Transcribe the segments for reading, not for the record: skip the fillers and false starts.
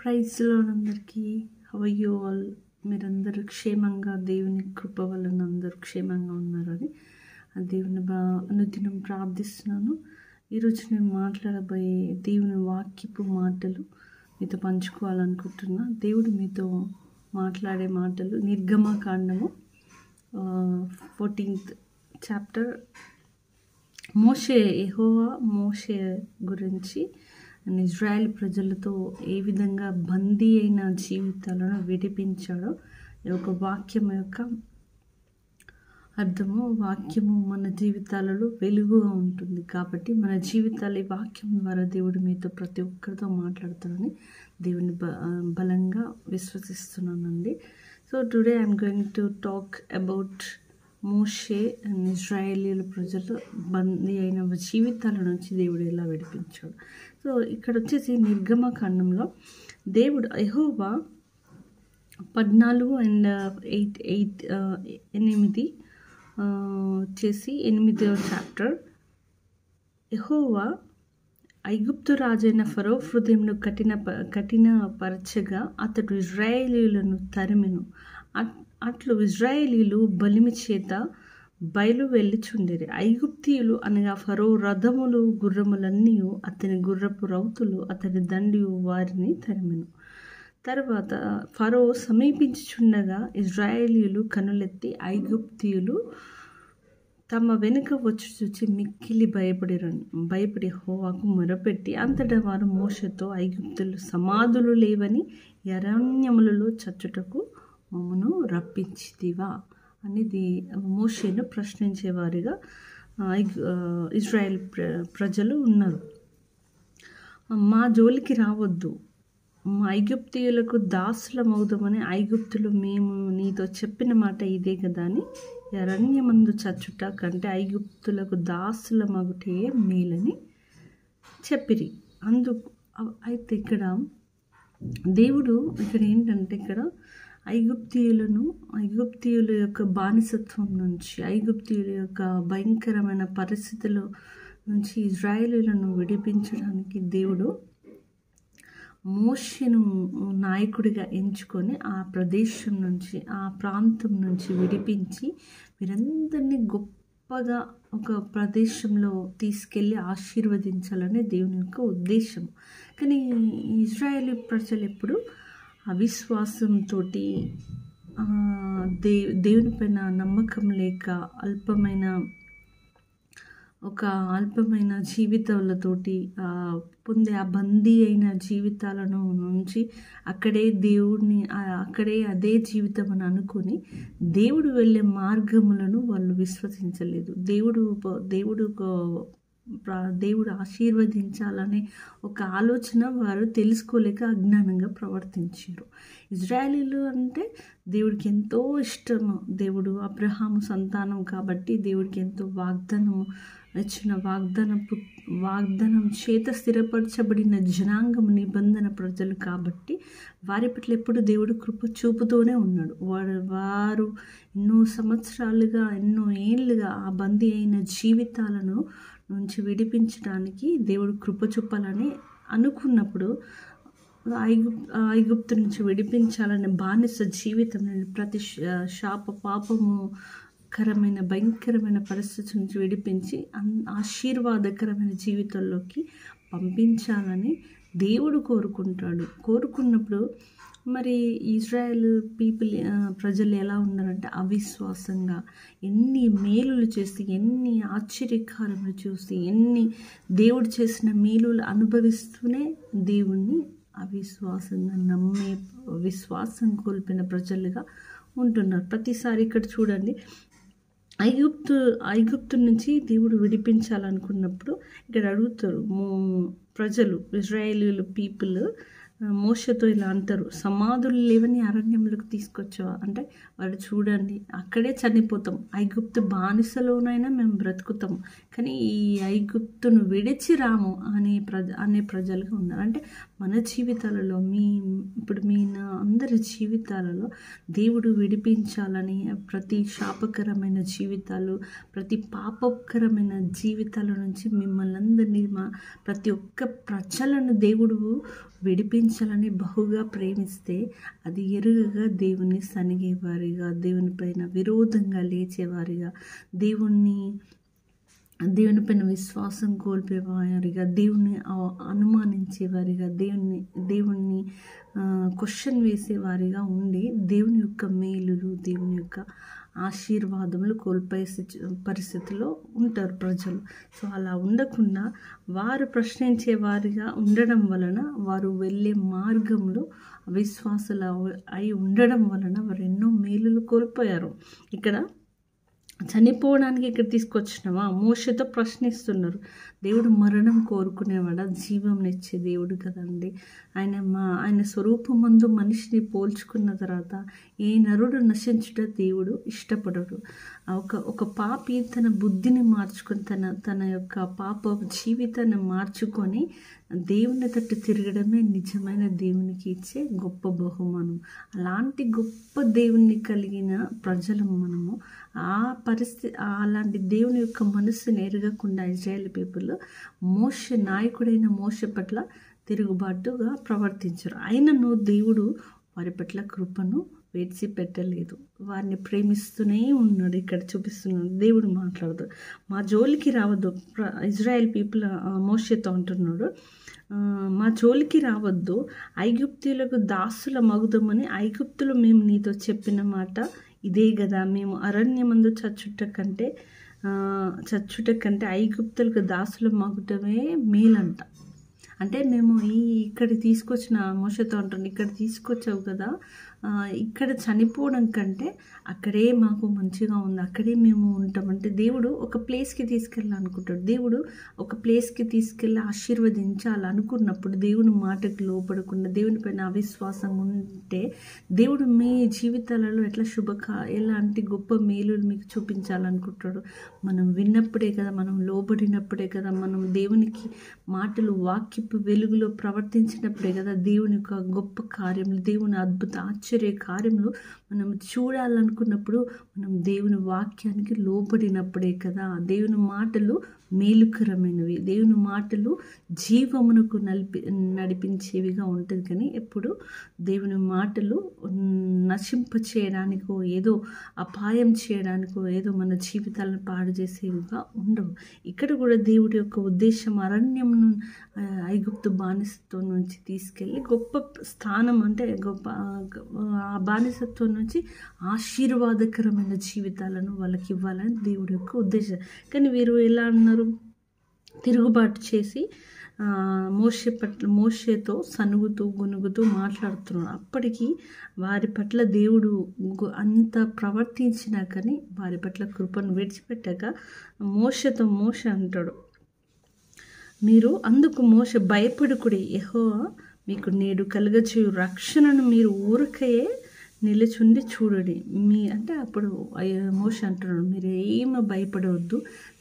Praise lord అందరికీ. How are you all? మీరందరూ క్షేమంగా, దేవుని కృప వలన అందరూ క్షేమంగా ఉన్నారని ఆ దేవుని అనుదినం ప్రార్థిస్తున్నాను. ఈరోజు నేను మాట్లాడబోయే దేవుని వాక్యపు మాటలు మీతో పంచుకోవాలనుకుంటున్నా. దేవుడు మీతో మాట్లాడే మాటలు నిర్గమకాండము 14th చాప్టర్. యెహోవా మోషే గురించి ఇజ్రాయెల్ ప్రజలతో ఏ విధంగా బందీ అయిన జీవితాలను విడిపించాడో ఒక వాక్యం యొక్క అర్థము. వాక్యము మన జీవితాలలో వెలుగుగా ఉంటుంది కాబట్టి మన జీవితాలు ఈ వాక్యం ద్వారా దేవుడు మీతో ప్రతి ఒక్కరితో మాట్లాడతారని దేవుని బలంగా విశ్వసిస్తున్నానండి. So today I'm going to talk about మోషే అండ్ ఇజ్రాయేలీల ప్రజలు బందీ అయిన జీవితాల నుంచి దేవుడు ఎలా విడిపించాడు. సో ఇక్కడ వచ్చేసి నిర్గమకాండంలో దేవుడు యెహోవా 14 and 8 చేసి 8వ చాప్టర్. యెహోవా ఐగుప్తు రాజైన ఫరో హృదయంను కఠినపరచగా అతడు ఇజ్రాయేలీలను తరిమెను. అట్లు ఇజ్రాయేలీలు బలిమి చేత బయలు వెళ్ళిచుండిరి. ఐగుప్తీయులు అనగా ఫరో రథములు గుర్రములన్నీ అతని గుర్రపు రౌతులు అతని దండి వారిని తరిమెను. తర్వాత ఫరో సమీపించుచుండగా ఇజ్రాయేలీలు కనులెత్తి ఐగుప్తీయులు తమ వెనుక వచ్చి చూచి మిక్కిలి భయపడి యెహోవాకు మొరపెట్టి అంతటా వారు మోషేతో ఐగుప్తులు సమాధులు లేవని అరణ్యములలో చచ్చుటకు మమ్మను రప్పించితివా అనేది మోషేను ప్రశ్నించేవారిగా ఇజ్రాయెల్ ప్రజలు ఉన్నారు. మా జోలికి రావద్దు, మా ఐగుప్తీయులకు దాసులమవుదామని ఐగుప్తులు మేము నీతో చెప్పిన మాట ఇదే కదా అని అరణ్యమందు చచ్చుట కంటే ఐగుప్తులకు దాసులమగుటే మేలని చెప్పిరి. అయితే ఇక్కడ దేవుడు ఇక్కడ ఏంటంటే ఇక్కడ ఐగుప్తీయుల యొక్క బానిసత్వం నుంచి, ఐగుప్తీయుల యొక్క భయంకరమైన పరిస్థితుల నుంచి ఇజ్రాయేలీలను విడిపించడానికి దేవుడు మోషేను నాయకుడిగా ఎంచుకొని ఆ ప్రదేశం నుంచి, ఆ ప్రాంతం నుంచి విడిపించి వీరందరినీ గొప్పగా ఒక ప్రదేశంలో తీసుకెళ్ళి ఆశీర్వదించాలనే దేవుని యొక్క ఉద్దేశం. కానీ ఇజ్రాయేలీ ప్రజలు ఎప్పుడు అవిశ్వాసంతో దేవుని పైన నమ్మకం లేక అల్పమైన జీవితాలతోటి పొందే ఆ బందీ అయిన జీవితాలను నుంచి అక్కడే అదే జీవితం అని అనుకొని దేవుడు వెళ్ళే మార్గములను వాళ్ళు విశ్వసించలేదు. దేవుడు ఆశీర్వదించాలనే ఒక ఆలోచన వారు తెలుసుకోలేక అజ్ఞానంగా ప్రవర్తించారు. ఇజ్రాయేలీలు అంటే దేవుడికి ఎంతో ఇష్టము. దేవుడు అబ్రహాము సంతానం కాబట్టి దేవుడికి ఎంతో ఇచ్చిన వాగ్దానం చేత స్థిరపరచబడిన జనాంగం నిబంధన ప్రజలు కాబట్టి వారి పట్ల ఎప్పుడు దేవుడు కృప చూపుతూనే ఉన్నాడు. వారు ఎన్నో సంవత్సరాలుగా, ఎన్నో ఏళ్ళుగా ఆ బందీ అయిన జీవితాలను నుంచి విడిపించడానికి దేవుడు కృప చూపాలని అనుకున్నప్పుడు ఐగుప్తు నుంచి విడిపించాలనే బానిస జీవితం నుండి ప్రతి పాపకరమైన భయంకరమైన పరిస్థితి నుంచి విడిపించి ఆశీర్వాదకరమైన జీవితంలోకి పంపించాలని దేవుడు కోరుకున్నప్పుడు మరి ఇజ్రాయెల్ ప్రజలు ఎలా ఉన్నారంటే అవిశ్వాసంగా ఎన్ని మేలులు చేసి, ఎన్ని ఆశ్చర్యకారములు చూసి, ఎన్ని దేవుడు చేసిన మేలులు అనుభవిస్తూనే దేవుణ్ణి అవిశ్వాసంగా నమ్మే, విశ్వాసం కోల్పోయిన ప్రజలుగా ఉంటున్నారు. ప్రతిసారి ఇక్కడ చూడండి, ఐగుప్తు నుంచి దేవుడు విడిపించాలనుకున్నప్పుడు ఇక్కడ అడుగుతారు ప్రజలు, ఇజ్రాయేలీలు మోషేతో ఇలా అంటారు, సమాధులు లేవని అరణ్యములకు తీసుకొచ్చావా అంటే వాడు చూడండి అక్కడే చనిపోతాం, ఐగుప్తు బానిసలోనైనా మేము బ్రతుకుతాం, కానీ ఈ ఐగుప్తును విడిచి రాము అనే ప్రజలుగా ఉన్నారు. అంటే మన జీవితాలలో ఇప్పుడు నా అందరి జీవితాలలో దేవుడు విడిపించాలని, ప్రతి శాపకరమైన జీవితాలు, ప్రతి పాపకరమైన జీవితాల నుంచి మిమ్మల్ని అందరినీ, ప్రతి ఒక్క ప్రజలను దేవుడు విడిపించాలని బహుగా ప్రేమిస్తే, అది ఎరుగగా దేవుణ్ణి సనిగేవారిగా, దేవుని పైన విరోధంగా లేచేవారిగా, దేవుని పైన విశ్వాసం కోల్పోయేవారిగా, దేవుణ్ణి అనుమానించేవారిగా, దేవుణ్ణి క్వశ్చన్ వేసేవారిగా ఉండి దేవుని యొక్క మేలులు, దేవుని యొక్క ఆశీర్వాదములు కోల్పోయే పరిస్థితిలో ఉంటారు ప్రజలు. సో అలా ఉండకుండా వారు ప్రశ్నించే వారిగా ఉండడం వలన, వారు వెళ్ళే మార్గంలో అవిశ్వాసులు అయి ఉండడం వలన వారు ఎన్నో మేలులు కోల్పోయారు. ఇక్కడ చనిపోవడానికి ఇక్కడ తీసుకొచ్చినావా? మోషేతో ప్రశ్నిస్తున్నారు. దేవుడు మరణం కోరుకునేవాడా? జీవంనిచ్చే దేవుడు కదండి. ఆయన స్వరూపమందు మనిషిని పోల్చుకున్న తర్వాత ఏ నరుడు నశించుట దేవుడు ఇష్టపడడు. ఒక పాపి తన బుద్ధిని మార్చుకొని, తన యొక్క పాప జీవితాన్ని మార్చుకొని దేవుని తట్టు తిరగడమే నిజమైన దేవునికి ఇచ్చే గొప్ప బహుమానం. అలాంటి గొప్ప దేవుణ్ణి కలిగిన ప్రజలు మనము. అలాంటి దేవుని యొక్క మనస్సును ఎరగకుండా ఇజ్రాయేల్ పీపుల్ నాయకుడైన మోషే పట్ల తిరుగుబాటుగా ప్రవర్తించారు. అయినను దేవుడు వారి పట్ల కృపను విడిచిపెట్టలేదు. వారిని ప్రేమిస్తూనే ఉన్నాడు. ఇక్కడ చూపిస్తున్నాడు, దేవుడు మాట్లాడుతాడు, మా జోలికి రావద్దు. ఇజ్రాయెల్ పీపుల్ మోషేతో అంటున్నాడు, మా జోలికి రావద్దు, ఐగుప్తీయులకు దాసుల మగుదమని ఐగుప్తులు మేము నీతో చెప్పిన మాట ఇదే కదా. మేము అరణ్యమందు చచ్చుట కంటే ఐగుప్తులకు దాసుల మగుటమే మేలంట. అంటే మేము ఇక్కడ తీసుకొచ్చిన మోషేతో అంటాను, ఇక్కడ తీసుకొచ్చావు కదా, ఇక్కడ చనిపోవడం కంటే అక్కడే మాకు మంచిగా ఉంది, అక్కడే మేము ఉంటామంటే దేవుడు ఒక ప్లేస్కి తీసుకెళ్ళాలనుకుంటాడు. దేవుడు ఒక ప్లేస్కి తీసుకెళ్ళి ఆశీర్వదించాలనుకున్నప్పుడు దేవుని మాటకు లోపడకుండా దేవుని పైన అవిశ్వాసం ఉంటే దేవుడు మీ జీవితాలలో ఎలాంటి గొప్ప మేలులు మీకు చూపించాలనుకుంటాడు. మనం విన్నప్పుడే కదా, మనం లోబడినప్పుడే కదా, మనం దేవునికి మాటలు వాక్యపు వెలుగులో ప్రవర్తించినప్పుడే కదా దేవుని యొక్క గొప్ప కార్యములు, దేవుని అద్భుత ఆశ్చర్య కార్యములు మనం చూడాలనుకున్నప్పుడు మనం దేవుని వాక్యానికి లోబడినప్పుడే కదా. దేవుని మాటలు మేలుకరమైనవి, దేవుని మాటలు జీవమునకు నడిపించేవిగా ఉంటుంది. కానీ ఎప్పుడు దేవుని మాటలు నశింప చేయడానికో, ఏదో అపాయం చేయడానికో, ఏదో మన జీవితాలను పాడు చేసేవిగా ఉండవు. ఇక్కడ కూడా దేవుడి యొక్క ఉద్దేశం అరణ్యమును ఐగుప్తు బానిసత్వం నుంచి తీసుకెళ్ళి గొప్ప స్థానం, అంటే గొప్ప ఆ బానిసత్వం నుంచి ఆశీర్వాదకరమైన జీవితాలను వాళ్ళకి ఇవ్వాలని దేవుడి యొక్క ఉద్దేశం. కానీ వీరు ఎలా అన్నారు? తిరుగుబాటు చేసి మోషేతో సనుగుతూ గునుగుతూ మాట్లాడుతున్నాడు. అప్పటికి వారి పట్ల దేవుడు అంత ప్రవర్తించినా కానీ వారి పట్ల కృపను విడిచిపెట్టాక మోషే అంటాడు, మీరు అందుకు మోషే భయపడుకుడి, యెహోవా మీకు నేడు కలుగచేయు రక్షణను మీరు ఊరకయే నిలుచుండి చూడండి. అంటే అప్పుడు మోషే అంటున్నాడు, మీరు ఏమీ భయపడవద్దు,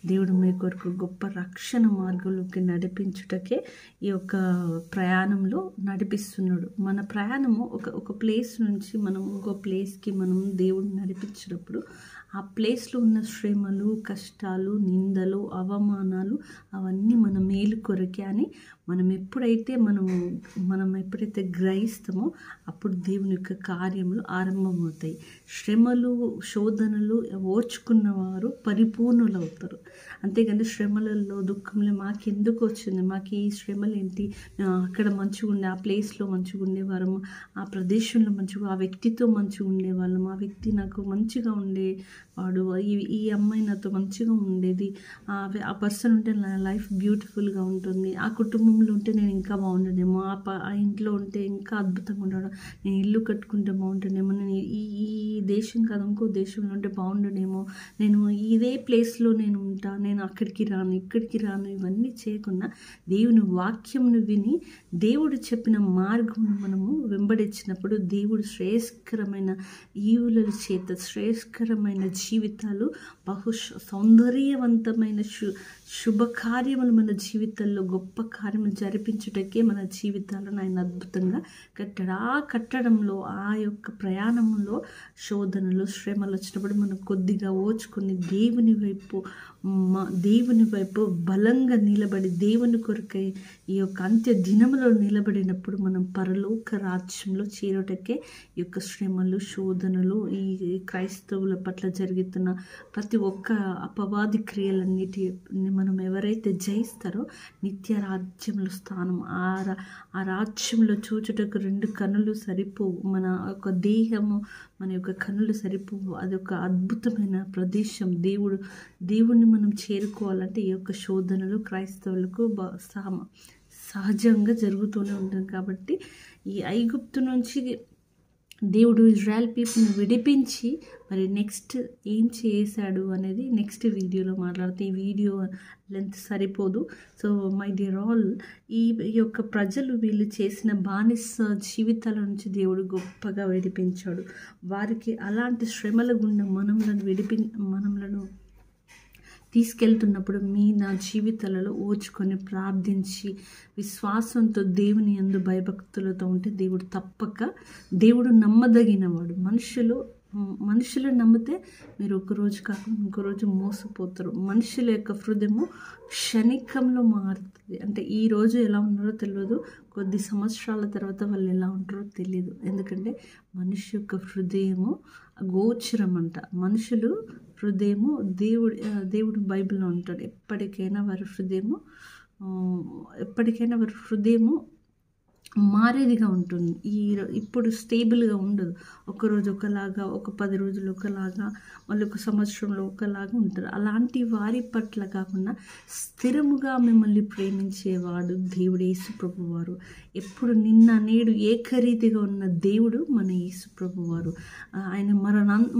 దేవుడు మీ కొరకు గొప్ప రక్షణ మార్గంలోకి నడిపించుటకే ఈ యొక్క ప్రయాణంలో నడిపిస్తున్నాడు. మన ప్రయాణము ఒక ప్లేస్ నుంచి మనం ఇంకో ప్లేస్కి మనం దేవుడిని నడిపించినప్పుడు ఆ ప్లేస్లో ఉన్న శ్రమలు, కష్టాలు, నిందలు, అవమానాలు అవన్నీ మన మేలు కొరకే అని మనం ఎప్పుడైతే గ్రహిస్తామో అప్పుడు దేవుని యొక్క కార్యములు ఆరంభమవుతాయి. శ్రమలు, శోధనలు ఓర్చుకున్నవారు పరిపూర్ణులు అవుతారు. అంతేగాని శ్రమలలో, దుఃఖంలో మాకెందుకు వచ్చింది, మాకు ఈ శ్రమలు ఏంటి, అక్కడ మంచిగా ఉండే, ఆ ప్లేస్లో మంచిగా ఉండేవారము, ఆ ప్రదేశంలో ఆ వ్యక్తితో మంచిగా ఉండేవాళ్ళం, ఆ వ్యక్తి నాకు మంచిగా ఉండేవాడు, ఈ అమ్మాయి నాతో మంచిగా ఉండేది, ఆ పర్సన్ ఉంటే నా లైఫ్ బ్యూటిఫుల్గా ఉంటుంది, ఆ కుటుంబంలో ఉంటే నేను ఇంకా బాగుండేమో, ఆ ఇంట్లో ఉంటే ఇంకా అద్భుతంగా ఉండడం, నేను ఇల్లు కట్టుకుంటే బాగుంటుండేమో, నేను ఈ దేశం కాదు ఇంకో దేశంలో ఉంటే బాగుండేమో, నేను ఇదే ప్లేస్లో నేను ఉంటా, నేను అక్కడికి రాను, ఇక్కడికి రాను, ఇవన్నీ చేయకుండా దేవుని వాక్యంను విని దేవుడు చెప్పిన మార్గం మనము వెంబడించినప్పుడు దేవుడు శ్రేయస్కరమైన ఈవుల చేత శ్రేయస్కరమైన జీవితాలు, సౌందర్యవంతమైన శుభకార్యములు మన జీవితాల్లో గొప్ప కార్యములు జరిపించుటకే మన జీవితాలను ఆయన అద్భుతంగా కట్టాడు. ఆ కట్టడంలో ఆ యొక్క ప్రయాణంలో శోధనలు శ్రమలు వచ్చినప్పుడు మనం కొద్దిగా ఓచుకొని దేవుని వైపు బలంగా నిలబడి దేవుని కొరకై ఈ యొక్క అంత్య దినములో నిలబడినప్పుడు మనం పరలోక రాజ్యంలో చేరుటకే ఈ యొక్క శ్రమలు శోధనలు ఈ క్రైస్తవుల పట్ల జరుగుతున్న ప్రతి ఒక్క అపవాది క్రియలన్నిటిని మనం ఎవరైతే జయిస్తారో నిత్య రాజ్యంలో స్థానం ఆ రాజ్యంలో చూచుటకు 2 కన్నులు సరిపోవు, మన యొక్క దేహము మన యొక్క కన్నులు సరిపోవు. అదొక అద్భుతమైన ప్రదేశం. దేవుణ్ణి మనం చేరుకోవాలంటే ఈ యొక్క శోధనలు క్రైస్తవులకు సహజంగా జరుగుతూనే ఉంటుంది. కాబట్టి ఈ ఐగుప్తు నుంచి దేవుడు ఇజ్రాయెల్ పీపుల్ని విడిపించి మరి నెక్స్ట్ ఏం చేశాడు అనేది నెక్స్ట్ వీడియోలో మాట్లాడితే ఈ వీడియో లెంత్ సరిపోదు. సో మై డియర్ ఆల్, ఈ యొక్క ప్రజలు వీళ్ళు చేసిన బానిస జీవితాల నుంచి దేవుడు గొప్పగా విడిపించాడు. వారికి అలాంటి శ్రమల గుండా మనలను తీసుకెళ్తున్నప్పుడు నా జీవితాలలో ఓచుకొని ప్రార్థించి విశ్వాసంతో దేవుని యందు భయభక్తులతో ఉంటే దేవుడు నమ్మదగినవాడు. మనుషులు నమ్మితే మీరు ఒకరోజు కాకుండా ఇంకో రోజు మోసపోతారు. మనుషుల యొక్క హృదయము క్షణికంలో మారుతుంది. అంటే ఈ రోజు ఎలా ఉన్నారో తెలియదు, కొద్ది సంవత్సరాల తర్వాత వాళ్ళు ఎలా ఉంటారో తెలియదు. ఎందుకంటే మనిషి యొక్క హృదయము గోచరం అంట. మనుషులు హృదయము దేవుడు బైబిల్లో ఉంటాడు. ఎప్పటికైనా వారి హృదయము మారేదిగా ఉంటుంది. ఇప్పుడు స్టేబుల్గా ఉండదు. ఒకరోజు ఒకలాగా, ఒక 10 రోజులు ఒకలాగా, మళ్ళీ ఒక సంవత్సరంలో ఒకలాగా ఉంటారు. అలాంటి వారి పట్ల కాకుండా స్థిరముగా మిమ్మల్ని ప్రేమించేవాడు దేవుడు యేసు ప్రభువారు. ఎప్పుడు నిన్న నేడు ఏకరీతిగా ఉన్న దేవుడు మన యేసు ప్రభువారు. ఆయన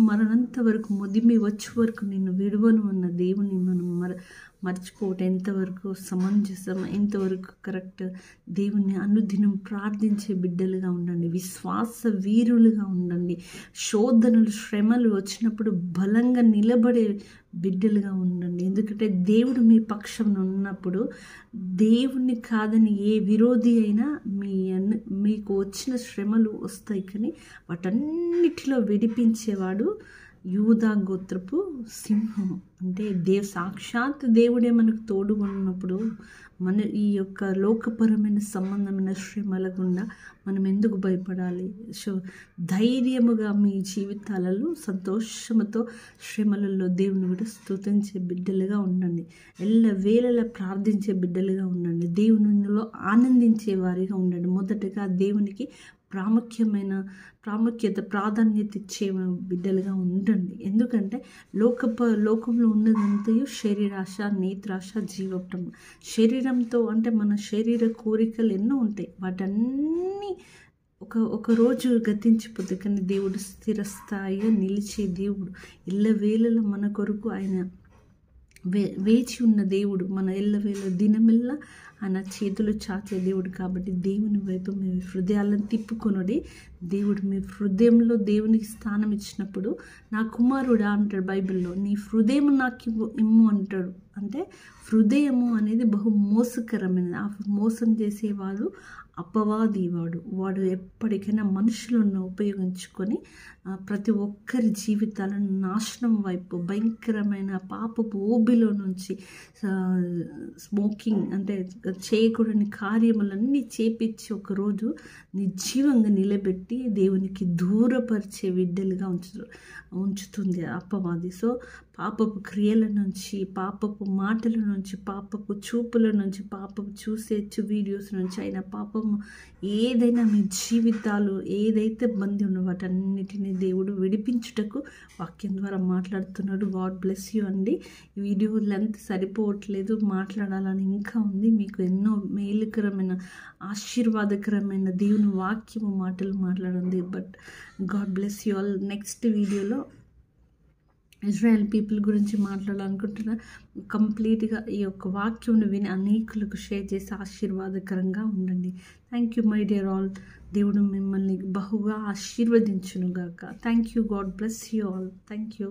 మరణంత వరకు ముదిమి వచ్చే వరకు నిన్ను విడువను అన్న దేవుని మనం మర్చిపోవటం ఎంతవరకు సమంజసం, ఎంతవరకు కరెక్ట్? దేవుని అనుదినం ప్రార్థించే బిడ్డలుగా ఉండండి, విశ్వాస వీరులుగా ఉండండి. శోధనలు శ్రమలు వచ్చినప్పుడు బలంగా నిలబడే బిడ్డలుగా ఉండండి. ఎందుకంటే దేవుడు మీ పక్షంలో ఉన్నప్పుడు దేవుణ్ణి కాదని ఏ విరోధి అయినా మీకు వచ్చిన శ్రమలు వస్తాయి, కానీ వాటన్నిటిలో విడిపించేవాడు యూదా గోత్రపు సింహం. అంటే సాక్షాత్ దేవుడే మనకు తోడుగా ఉన్నప్పుడు ఈ యొక్క లోకపరమైన సంబంధమైన శ్రమల గుండా మనం ఎందుకు భయపడాలి? ధైర్యముగా మీ జీవితాలలో సంతోషముతో శ్రమలలో దేవుని కూడా స్తుతించే బిడ్డలుగా ఉండండి. ఎల్లవేళలా ప్రార్థించే బిడ్డలుగా ఉండండి. దేవునిలో ఆనందించే వారిగా ఉండండి. మొదటగా దేవునికి ప్రాధాన్యత ఇచ్చే బిడ్డలుగా ఉండండి. ఎందుకంటే లోకంలో ఉన్నదంతయు శరీరాశ, నేత్రాశ, జీవప్రమ. శరీరంతో అంటే మన శరీర కోరికలు ఎన్నో ఉంటాయి. వాటన్నీ ఒక రోజు గతించిపోతుంది. కానీ దేవుడు స్థిరస్థాయిగా నిలిచే దేవుడు. ఎల్లవేళలా మన కొరకు ఆయన వేచి ఉన్న దేవుడు. మన ఎల్లవేళ దినమెల్లా ఆయన చేతులు చాచే దేవుడు. కాబట్టి దేవుని వైపు మీ హృదయాలను తిప్పుకొనుడి. దేవుడు మీ హృదయంలో దేవునికి స్థానం ఇచ్చినప్పుడు, నా కుమారుడా అంటాడు బైబిల్లో, నీ హృదయం నాకు ఇమ్ము అంటాడు. అంటే హృదయము అనేది బహు మోసకరమైనది. ఆ మోసం చేసేవాడు వాడు ఎప్పటికైనా మనుషులను ఉపయోగించుకొని ప్రతి ఒక్కరి జీవితాలను నాశనం వైపు, భయంకరమైన పాపపు ఊబిలో నుంచి, స్మోకింగ్ అంటే చేయకూడని కార్యములన్నీ చేపించి ఒకరోజు నిర్జీవంగా నిలబెట్టి దేవునికి దూరపరిచే బిడ్డలుగా ఉంచుతుంది అపవాది. సో పాపపు క్రియల నుంచి, పాపపు మాటల నుంచి, పాపపు చూపుల నుంచి, పాపపు చూసే వీడియోస్ నుంచి అయినా పాపము ఏదైనా మీ జీవితాలు ఏదైతే బంది ఉన్న వాటన్నిటిని దేవుడు విడిపించుటకు వాక్యం ద్వారా మాట్లాడుతున్నాడు. గాడ్ బ్లెస్ యూ అండి. ఈ వీడియో లెంత్ సరిపోవట్లేదు, మాట్లాడాలని ఇంకా ఉంది. మీకు ఎన్నో మేలుకరమైన ఆశీర్వాదకరమైన దేవుని వాక్యము మాటలు మాట్లాడింది. But God bless you all. Next వీడియోలో ఇజ్రాయెల్ పీపుల్ గురించి మాట్లాడాలనుకుంటున్నా. కంప్లీట్గా ఈ యొక్క వాక్యం విని అనేకులకు షేర్ చేసి ఆశీర్వాదకరంగా ఉండండి. Thank you my dear all. దేవుడు మిమ్మల్ని బహుగా ఆశీర్వదించునుగాక. Thank you. God bless you all. Thank you.